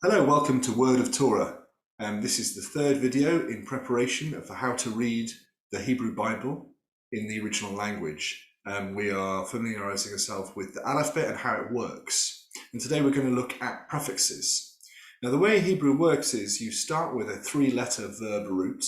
Hello, welcome to Word of Torah. This is the third video in preparation for how to read the Hebrew Bible in the original language. We are familiarizing ourselves with the AlefBet and how it works. And today we're going to look at prefixes. Now the way Hebrew works is you start with a three-letter verb root,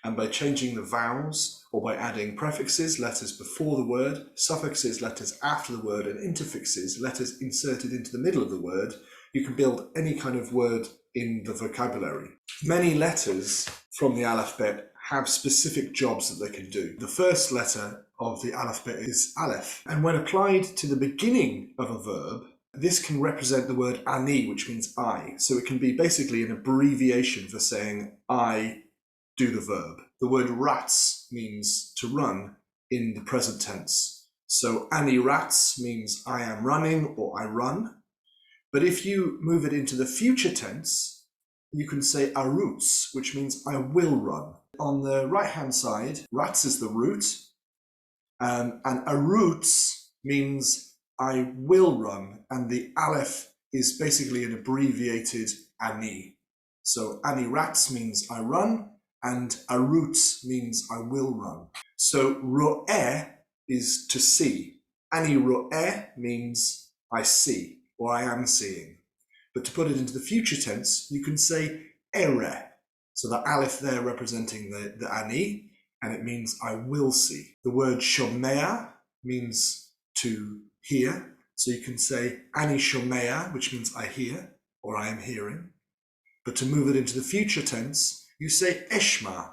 and by changing the vowels or by adding prefixes, letters before the word, suffixes, letters after the word, and interfixes, letters inserted into the middle of the word, you can build any kind of word in the vocabulary. Many letters from the AlefBet have specific jobs that they can do. The first letter of the AlefBet is Aleph, and when applied to the beginning of a verb, this can represent the word ani, which means I. So it can be basically an abbreviation for saying I do the verb. The word rats means to run in the present tense. So ani rats means I am running or I run. But if you move it into the future tense, you can say arutz, which means I will run. On the right-hand side, rats is the root, and arutz means I will run, and the aleph is basically an abbreviated ani. So ani rats means I run, and arutz means I will run. So ro'eh is to see. Ani ro'eh means I see, or I am seeing. But to put it into the future tense, you can say ere. So the aleph there representing the ani, and it means I will see. The word shomea means to hear. So you can say ani shomea, which means I hear, or I am hearing. But to move it into the future tense, you say eshma.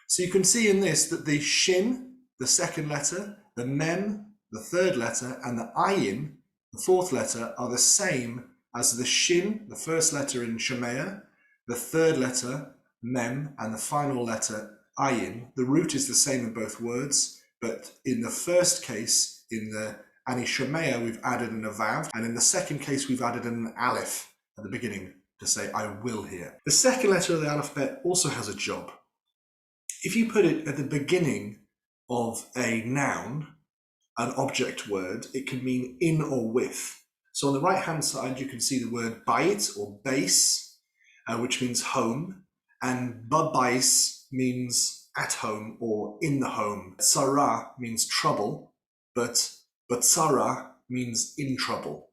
So you can see in this that the shin, the second letter, the mem, the third letter, and the ayin, the fourth letter, are the same as the shin, the first letter in Shemaya, the third letter, mem, and the final letter, ayin. The root is the same in both words, but in the first case, in the ani Shemaya, we've added an avav, and in the second case, we've added an aleph at the beginning to say, I will hear. The second letter of the AlefBet also has a job. If you put it at the beginning of a noun, an object word, it can mean in or with. So on the right-hand side, you can see the word bayit or base, which means home, and babais means at home or in the home. Sarah means trouble, but sarah means in trouble.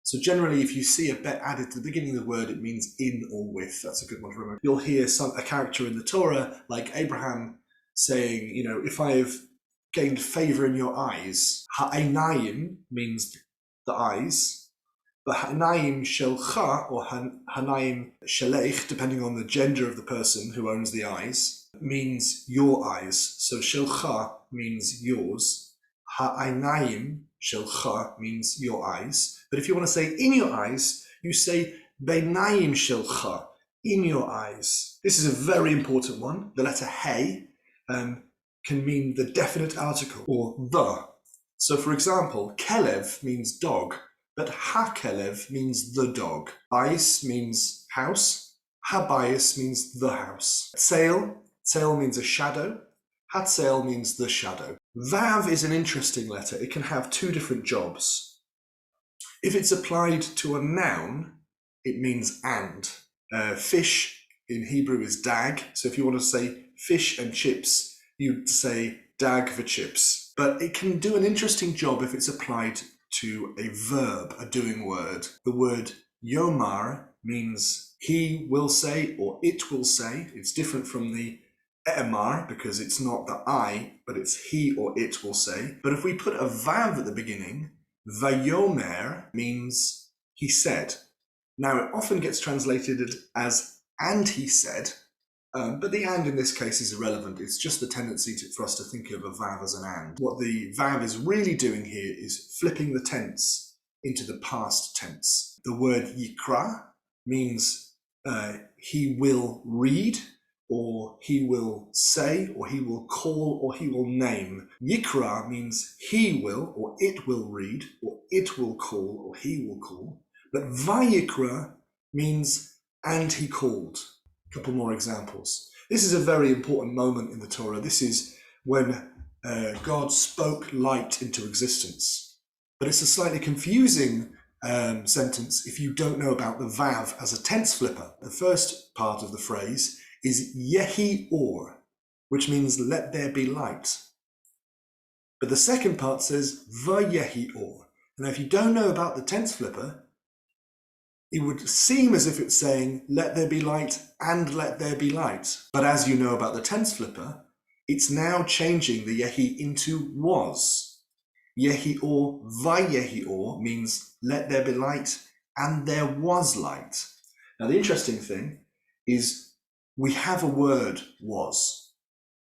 So generally, if you see a bet added to the beginning of the word, it means in or with. That's a good one to remember. You'll hear a character in the Torah, like Abraham, saying, if I've gained favor in your eyes. Ha'einayim means the eyes, but ha'einayim shelcha, or ha'einayim shelech, depending on the gender of the person who owns the eyes, means your eyes. So shelcha means yours. Ha'einayim shelcha means your eyes. But if you want to say in your eyes, you say beinayim shelcha, in your eyes. This is a very important one. The letter hey can mean the definite article or the. So for example, kelev means dog, but ha-kelev means the dog. Bais means house, ha-bais means the house. Tseil means a shadow, ha-tseil means the shadow. Vav is an interesting letter. It can have two different jobs. If it's applied to a noun, it means and. Fish in Hebrew is dag, so if you want to say fish and chips, you'd say dag for chips. But it can do an interesting job if it's applied to a verb, a doing word. The word yomar means he will say or it will say. It's different from the e'emar because it's not the I, but it's he or it will say. But if we put a vav at the beginning, vayomer means he said. Now it often gets translated as and he said, but the and in this case is irrelevant. It's just the tendency for us to think of a vav as an and. What the vav is really doing here is flipping the tense into the past tense. The word yikra means he will read, or he will say, or he will call, or he will name. Yikra means he will, or it will read, or it will call, or he will call. But vayikra means and he called. A couple more examples. This is a very important moment in the Torah. This is when God spoke light into existence. But it's a slightly confusing sentence if you don't know about the vav as a tense flipper. The first part of the phrase is yehi or, which means let there be light. But the second part says vayehi or. Now, if you don't know about the tense flipper, it would seem as if it's saying let there be light and let there be light. But as you know about the tense flipper, it's now changing the yehi into was. Yehi or vayehi or means let there be light and there was light. Now, the interesting thing is we have a word was.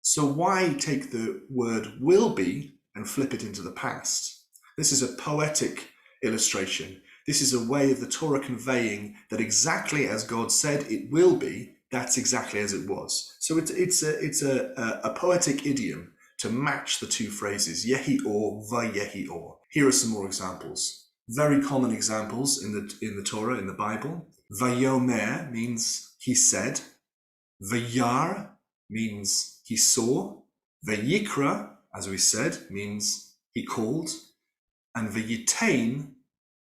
So why take the word will be and flip it into the past? This is a poetic illustration. This is a way of the Torah conveying that exactly as God said it will be, that's exactly as it was. So it's a poetic idiom to match the two phrases, yehi or, vayehi or. Here are some more examples. Very common examples in the Torah, in the Bible. Vayomer means he said. Vayar means he saw. Vayikra, as we said, means he called. And vayitain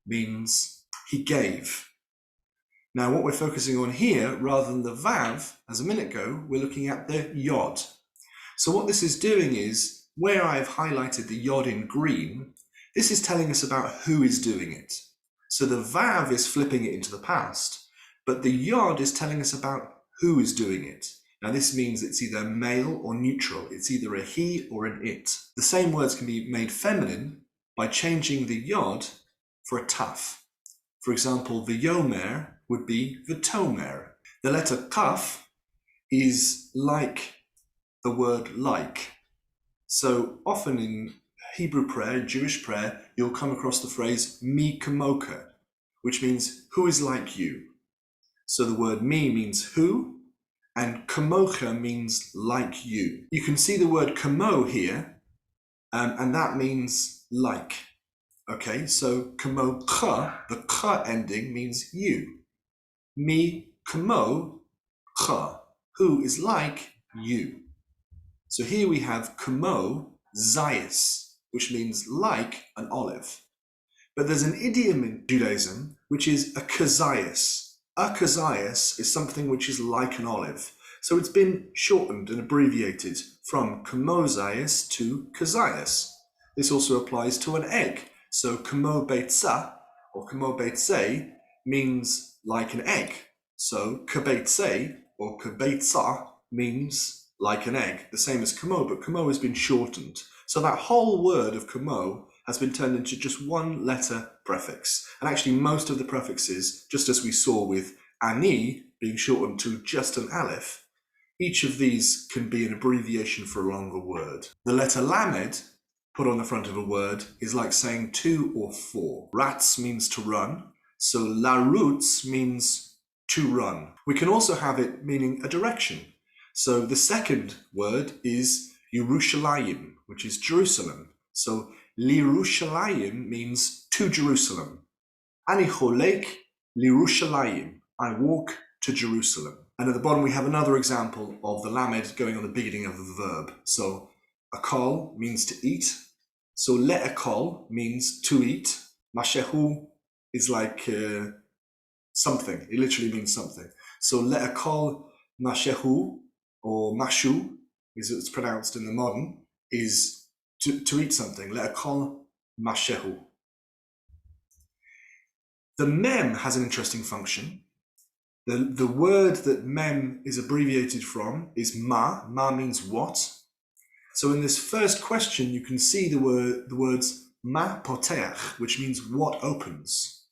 means he gave. Now, what we're focusing on here, rather than the vav, as a minute ago, we're looking at the yod. So what this is doing is, where I've highlighted the yod in green, this is telling us about who is doing it. So the vav is flipping it into the past, but the yod is telling us about who is doing it. Now this means it's either male or neutral. It's either a he or an it. The same words can be made feminine by changing the yod for a taf. For example, the yomer would be the tomer. The letter kaf is like the word like. So often in Hebrew prayer, Jewish prayer, you'll come across the phrase mi kamoka, which means who is like you. So the word mi means who, and kamocha means like you. You can see the word kamo here, and that means like. Okay, so kamo cha, the cha ending means you. Mi kamo cha, who is like you. So here we have kamo zayis, which means like an olive. But there's an idiom in Judaism which is a kazayis. A kazayis is something which is like an olive. So it's been shortened and abbreviated from kamo zayis to kazayis. This also applies to an egg. So kamo beitza or kamo beitzei means like an egg. So kabeitzei or kabeitza means like an egg, the same as kamo, but kamo has been shortened. So that whole word of kamo has been turned into just one letter prefix. And actually most of the prefixes, just as we saw with ani being shortened to just an aleph, each of these can be an abbreviation for a longer word. The letter lamed put on the front of a word is like saying two or four. Rats means to run, so larutz means to run. We can also have it meaning a direction. So the second word is Yerushalayim, which is Jerusalem. So Lirushalayim means to Jerusalem. Ani cholek Lirushalayim, I walk to Jerusalem. And at the bottom we have another example of the lamed going on the beginning of the verb. So akol means to eat. So le'akol means to eat. Mashehu is like something. It literally means something. So le'akol mashehu, or mashu, as it's pronounced in the modern, is to eat something. Le'akol mashehu. The mem has an interesting function. The word that mem is abbreviated from is ma. Ma means what. So in this first question, you can see the words ma poteach, which means what opens.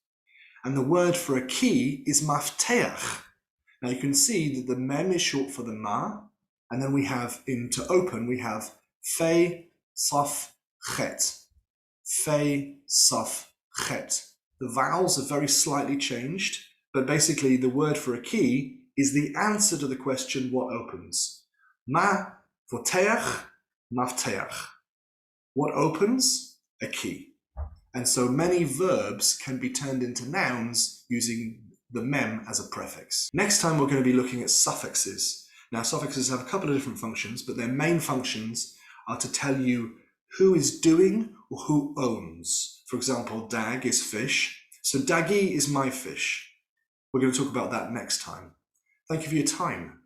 And the word for a key is mafteach. Now you can see that the mem is short for the ma, and then we have, to open, we have fe, saf, chet. Fe, saf, chet. The vowels are very slightly changed, but basically the word for a key is the answer to the question what opens. Ma poteach, mafteach. What opens? A key. And so many verbs can be turned into nouns using the mem as a prefix. Next time we're going to be looking at suffixes. Now suffixes have a couple of different functions, but their main functions are to tell you who is doing or who owns. For example, dag is fish, So dagi is my fish. We're going to talk about that next time. Thank you for your time.